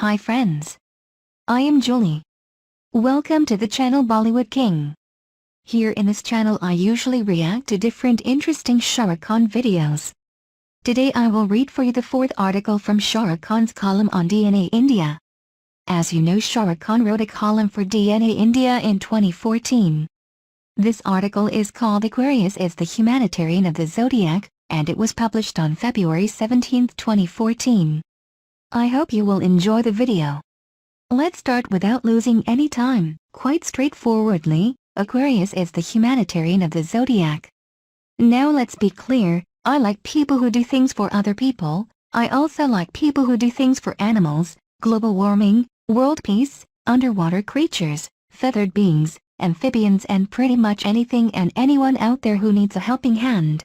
Hi friends. I am Julie. Welcome to the channel Bollywood King. Here in this channel I usually react to different interesting Shah Rukh Khan videos. Today I will read for you the fourth article from Shah Rukh Khan's column on DNA India. As you know, Shah Rukh Khan wrote a column for DNA India in 2014. This article is called Aquarius is the Humanitarian of the Zodiac, and it was published on February 17, 2014. I hope you will enjoy the video. Let's start without losing any time. Quite straightforwardly, Aquarius is the humanitarian of the zodiac. Now let's be clear, I like people who do things for other people. I also like people who do things for animals, global warming, world peace, underwater creatures, feathered beings, amphibians, and pretty much anything and anyone out there who needs a helping hand.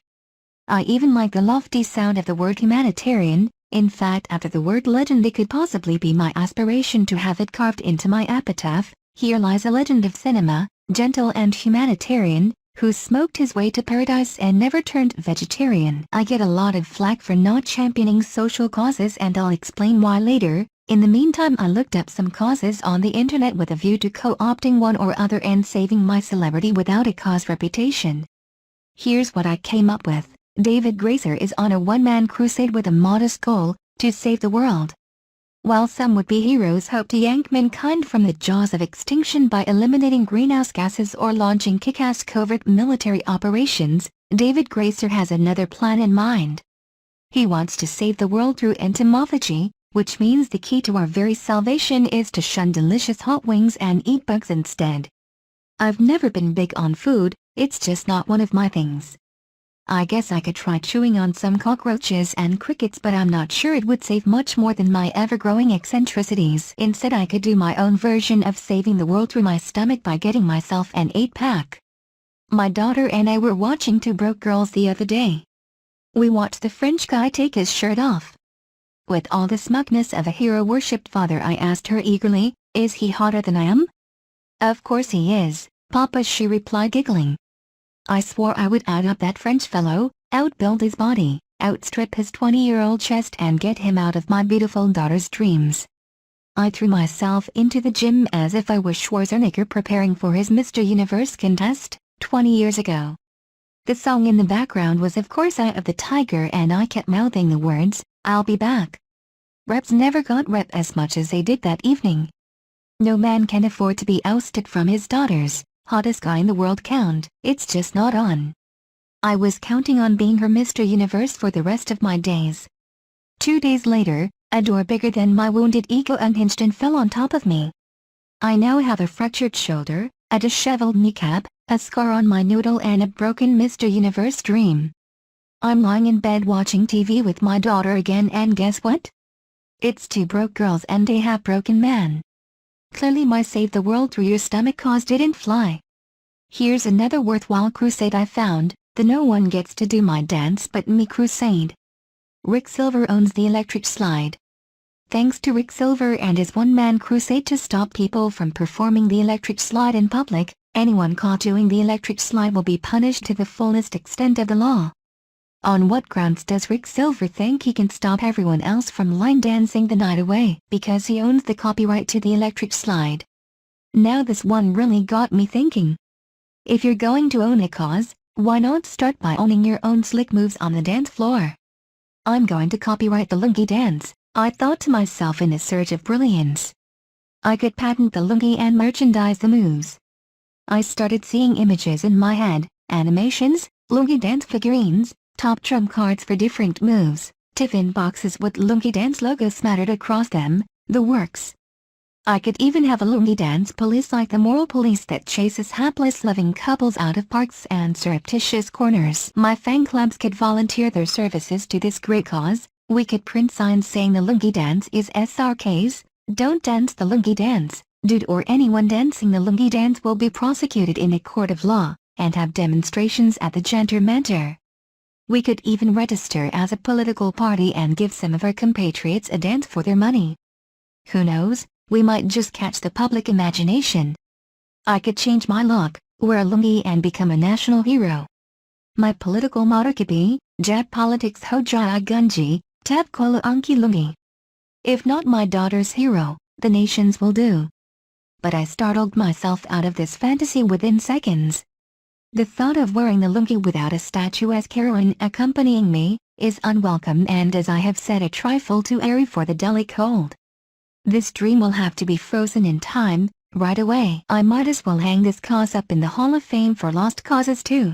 I even like the lofty sound of the word humanitarian. In fact, after the word legend, it could possibly be my aspiration to have it carved into my epitaph. Here lies a legend of cinema, gentle and humanitarian, who smoked his way to paradise and never turned vegetarian. I get a lot of flack for not championing social causes, and I'll explain why later. In the meantime, I looked up some causes on the internet with a view to co-opting one or other and saving my celebrity without a cause reputation. Here's what I came up with. David Gracer is on a one-man crusade with a modest goal, to save the world. While some would-be heroes hope to yank mankind from the jaws of extinction by eliminating greenhouse gases or launching kick-ass covert military operations, David Gracer has another plan in mind. He wants to save the world through entomophagy, which means the key to our very salvation is to shun delicious hot wings and eat bugs instead. I've never been big on food, it's just not one of my things. I guess I could try chewing on some cockroaches and crickets, but I'm not sure it would save much more than my ever-growing eccentricities. Instead, I could do my own version of saving the world through my stomach by getting myself an 8-pack. My daughter and I were watching Two Broke Girls the other day. We watched the French guy take his shirt off. With all the smugness of a hero-worshipped father, I asked her eagerly, "Is he hotter than I am?" "Of course he is, Papa," she replied, giggling. I swore I would add up that French fellow, outbuild his body, outstrip his 20-year-old chest, and get him out of my beautiful daughter's dreams. I threw myself into the gym as if I was Schwarzenegger preparing for his Mr. Universe contest, 20 years ago. The song in the background was of course Eye of the Tiger, and I kept mouthing the words, "I'll be back." Reps never got rep as much as they did that evening. No man can afford to be ousted from his daughters. Hottest guy in the world count, it's just not on. I was counting on being her Mr. Universe for the rest of my days. 2 days later, a door bigger than my wounded ego unhinged and fell on top of me. I now have a fractured shoulder, a disheveled kneecap, a scar on my noodle, and a broken Mr. Universe dream. I'm lying in bed watching TV with my daughter again, and guess what? It's Two Broke Girls and a half-broken man. Clearly my save the world through your stomach cause didn't fly. Here's another worthwhile crusade I found, the No One Gets to Do My Dance But Me crusade. Rick Silver owns the electric slide. Thanks to Rick Silver and his one-man crusade to stop people from performing the electric slide in public, anyone caught doing the electric slide will be punished to the fullest extent of the law. On what grounds does Rick Silver think he can stop everyone else from line dancing the night away? Because he owns the copyright to the electric slide. Now this one really got me thinking. If you're going to own a cause, why not start by owning your own slick moves on the dance floor? I'm going to copyright the lungi dance, I thought to myself in a surge of brilliance. I could patent the lungi and merchandise the moves. I started seeing images in my head, animations, lungi dance figurines, top trump cards for different moves, tiffin boxes with lungi dance logos smattered across them, the works. I could even have a lungi dance police, like the moral police that chases hapless loving couples out of parks and surreptitious corners. My fan clubs could volunteer their services to this great cause. We could print signs saying the lungi dance is SRK's, don't dance the lungi dance, dude, or anyone dancing the lungi dance will be prosecuted in a court of law, and have demonstrations at the Jantar Mantar. We could even register as a political party and give some of our compatriots a dance for their money. Who knows, we might just catch the public imagination. I could change my look, wear a lungi, and become a national hero. My political motto could be, Jat politics ho jaya gunji, tab kola anki lungi. If not my daughter's hero, the nation's will do. But I startled myself out of this fantasy within seconds. The thought of wearing the lungi without a statuesque heroine accompanying me is unwelcome and, as I have said, a trifle too airy for the Delhi cold. This dream will have to be frozen in time, right away. I might as well hang this cause up in the Hall of Fame for lost causes too.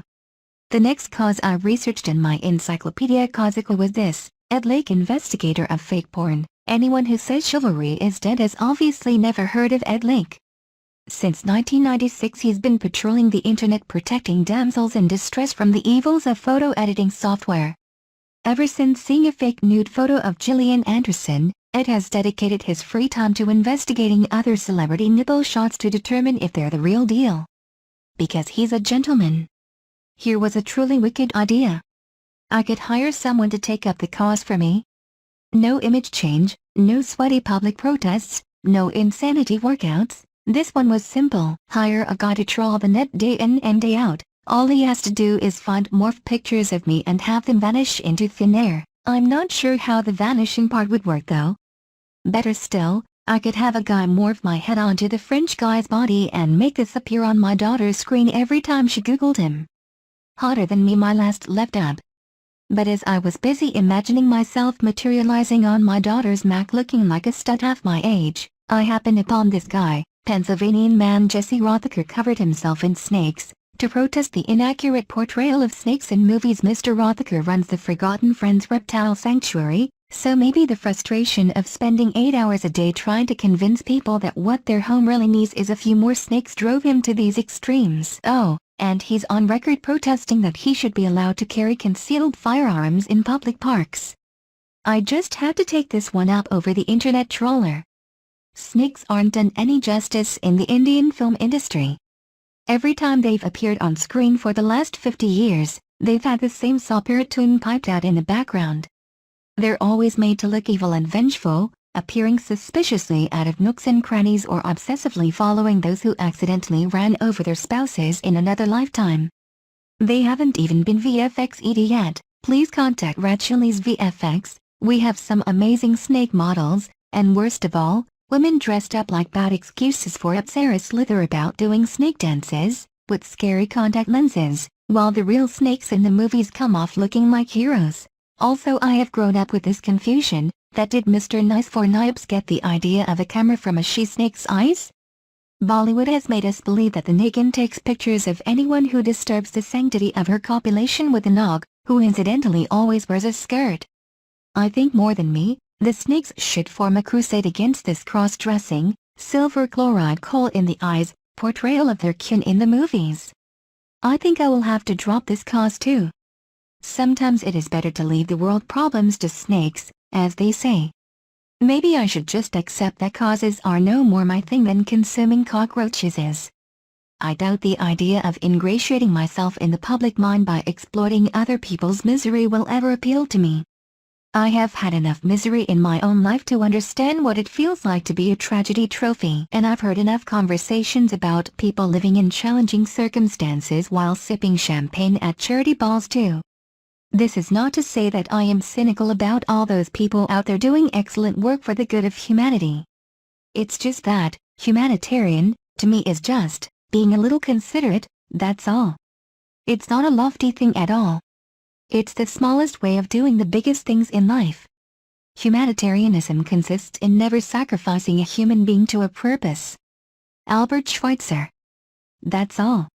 The next cause I researched in my Encyclopedia Causical was this: Ed Lake, investigator of fake porn. Anyone who says chivalry is dead has obviously never heard of Ed Lake. Since 1996 he's been patrolling the internet protecting damsels in distress from the evils of photo editing software. Ever since seeing a fake nude photo of Gillian Anderson, Ed has dedicated his free time to investigating other celebrity nipple shots to determine if they're the real deal. Because he's a gentleman. Here was a truly wicked idea. I could hire someone to take up the cause for me. No image change, no sweaty public protests, no insanity workouts. This one was simple. Hire a guy to trawl the net day in and day out. All he has to do is find morph pictures of me and have them vanish into thin air. I'm not sure how the vanishing part would work though. Better still, I could have a guy morph my head onto the French guy's body and make this appear on my daughter's screen every time she googled him. Hotter than me, my last left ab. But as I was busy imagining myself materializing on my daughter's Mac looking like a stud half my age, I happened upon this guy. Pennsylvanian man Jesse Rothacker covered himself in snakes. To protest the inaccurate portrayal of snakes in movies, Mr. Rothacker runs the Forgotten Friends Reptile Sanctuary, so maybe the frustration of spending 8 hours a day trying to convince people that what their home really needs is a few more snakes drove him to these extremes. Oh, and he's on record protesting that he should be allowed to carry concealed firearms in public parks. I just had to take this one up over the internet troller. Snakes aren't done any justice in the Indian film industry. Every time they've appeared on screen for the last 50 years, they've had the same sopirate tune piped out in the background. They're always made to look evil and vengeful, appearing suspiciously out of nooks and crannies or obsessively following those who accidentally ran over their spouses in another lifetime. They haven't even been VFX-ed yet. Please contact Racheli's VFX. We have some amazing snake models, and worst of all, women dressed up like bad excuses for Apsara slither about doing snake dances, with scary contact lenses, while the real snakes in the movies come off looking like heroes. Also, I have grown up with this confusion, that did Mr. Nice for Nibes get the idea of a camera from a she-snake's eyes? Bollywood has made us believe that the Nagan takes pictures of anyone who disturbs the sanctity of her copulation with the Nog, who incidentally always wears a skirt. I think more than me, the snakes should form a crusade against this cross-dressing, silver chloride coal in the eyes, portrayal of their kin in the movies. I think I will have to drop this cause too. Sometimes it is better to leave the world problems to snakes, as they say. Maybe I should just accept that causes are no more my thing than consuming cockroaches is. I doubt the idea of ingratiating myself in the public mind by exploiting other people's misery will ever appeal to me. I have had enough misery in my own life to understand what it feels like to be a tragedy trophy, and I've heard enough conversations about people living in challenging circumstances while sipping champagne at charity balls too. This is not to say that I am cynical about all those people out there doing excellent work for the good of humanity. It's just that, humanitarian, to me is just being a little considerate, that's all. It's not a lofty thing at all. It's the smallest way of doing the biggest things in life. Humanitarianism consists in never sacrificing a human being to a purpose. Albert Schweitzer. That's all.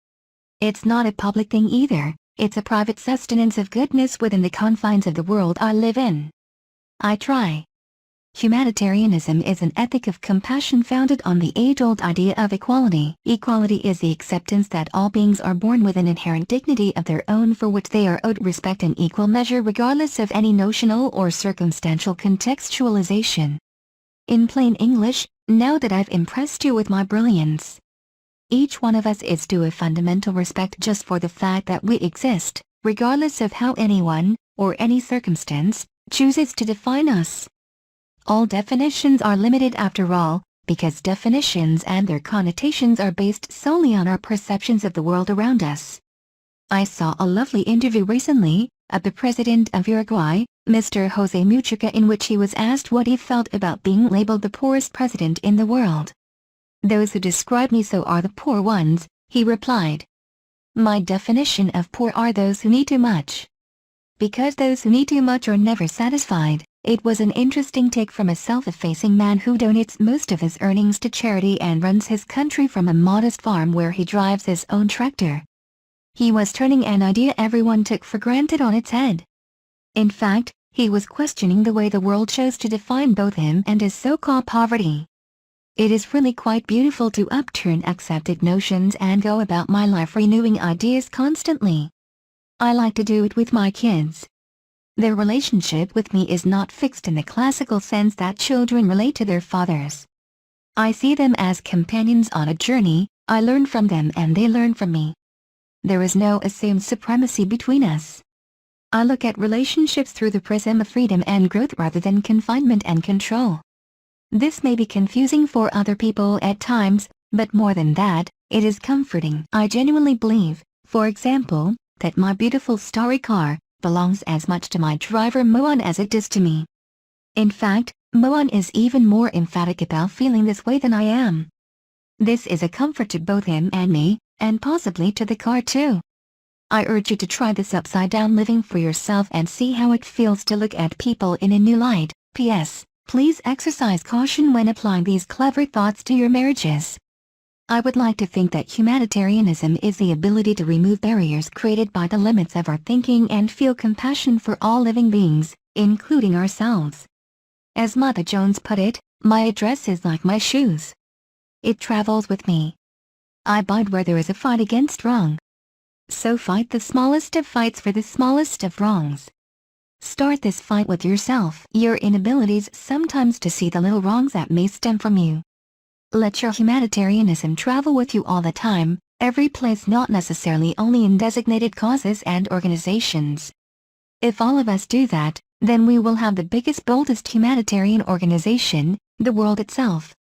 It's not a public thing either. It's a private sustenance of goodness within the confines of the world I live in. I try. Humanitarianism is an ethic of compassion founded on the age-old idea of equality. Equality is the acceptance that all beings are born with an inherent dignity of their own for which they are owed respect in equal measure regardless of any notional or circumstantial contextualization. In plain English, now that I've impressed you with my brilliance, each one of us is due a fundamental respect just for the fact that we exist, regardless of how anyone, or any circumstance, chooses to define us. All definitions are limited after all, because definitions and their connotations are based solely on our perceptions of the world around us. I saw a lovely interview recently, of the president of Uruguay, Mr. Jose Mujica, in which he was asked what he felt about being labeled the poorest president in the world. "Those who describe me so are the poor ones," he replied. "My definition of poor are those who need too much." Because those who need too much are never satisfied. It was an interesting take from a self-effacing man who donates most of his earnings to charity and runs his country from a modest farm where he drives his own tractor. He was turning an idea everyone took for granted on its head. In fact, he was questioning the way the world chose to define both him and his so-called poverty. It is really quite beautiful to upturn accepted notions and go about my life renewing ideas constantly. I like to do it with my kids. Their relationship with me is not fixed in the classical sense that children relate to their fathers. I see them as companions on a journey. I learn from them and they learn from me. There is no assumed supremacy between us. I look at relationships through the prism of freedom and growth rather than confinement and control. This may be confusing for other people at times, but more than that, it is comforting. I genuinely believe, for example, that my beautiful starry car belongs as much to my driver Moan as it does to me. In fact, Moan is even more emphatic about feeling this way than I am. This is a comfort to both him and me, and possibly to the car too. I urge you to try this upside-down living for yourself and see how it feels to look at people in a new light. P.S. Please exercise caution when applying these clever thoughts to your marriages. I would like to think that humanitarianism is the ability to remove barriers created by the limits of our thinking and feel compassion for all living beings, including ourselves. As Mother Jones put it, my address is like my shoes. It travels with me. I bide where there is a fight against wrong. So fight the smallest of fights for the smallest of wrongs. Start this fight with yourself. Your inabilities sometimes to see the little wrongs that may stem from you. Let your humanitarianism travel with you all the time, every place, not necessarily only in designated causes and organizations. If all of us do that, then we will have the biggest, boldest humanitarian organization, the world itself.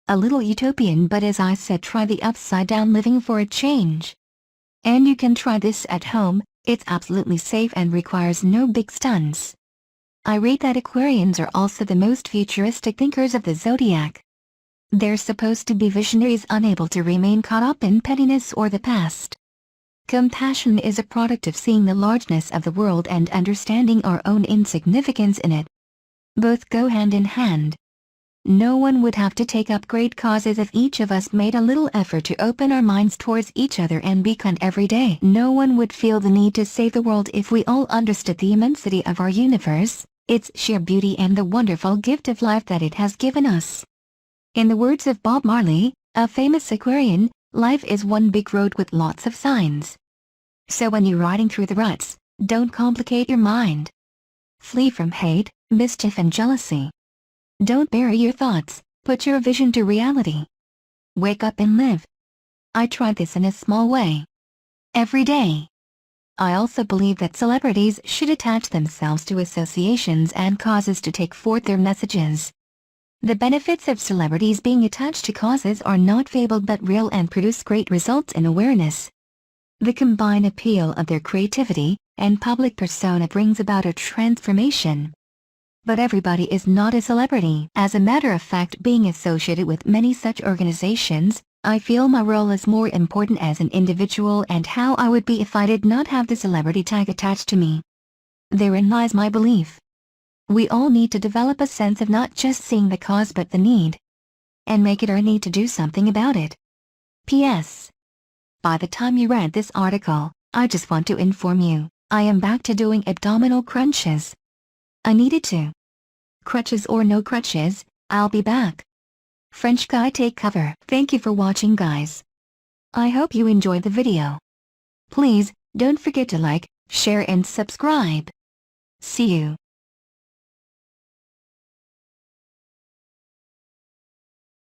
A little utopian, but as I said, try the upside-down living for a change. And you can try this at home. It's absolutely safe and requires no big stunts. I read that Aquarians are also the most futuristic thinkers of the zodiac. They're supposed to be visionaries unable to remain caught up in pettiness or the past. Compassion is a product of seeing the largeness of the world and understanding our own insignificance in it. Both go hand in hand. No one would have to take up great causes if each of us made a little effort to open our minds towards each other and be kind every day. No one would feel the need to save the world if we all understood the immensity of our universe, its sheer beauty and the wonderful gift of life that it has given us. In the words of Bob Marley, a famous Aquarian, life is one big road with lots of signs. So when you're riding through the ruts, don't complicate your mind. Flee from hate, mischief and jealousy. Don't bury your thoughts, put your vision to reality. Wake up and live. I try this in a small way. Every day. I also believe that celebrities should attach themselves to associations and causes to take forth their messages. The benefits of celebrities being attached to causes are not fabled but real and produce great results in awareness. The combined appeal of their creativity and public persona brings about a transformation. But everybody is not a celebrity. As a matter of fact, being associated with many such organizations, I feel my role is more important as an individual and how I would be if I did not have the celebrity tag attached to me. Therein lies my belief. We all need to develop a sense of not just seeing the cause but the need. And make it our need to do something about it. P.S. By the time you read this article, I just want to inform you, I am back to doing abdominal crunches. I needed to. Crutches or no crutches, I'll be back. French guy take cover. Thank you for watching, guys. I hope you enjoyed the video. Please, don't forget to like, share and subscribe. See you.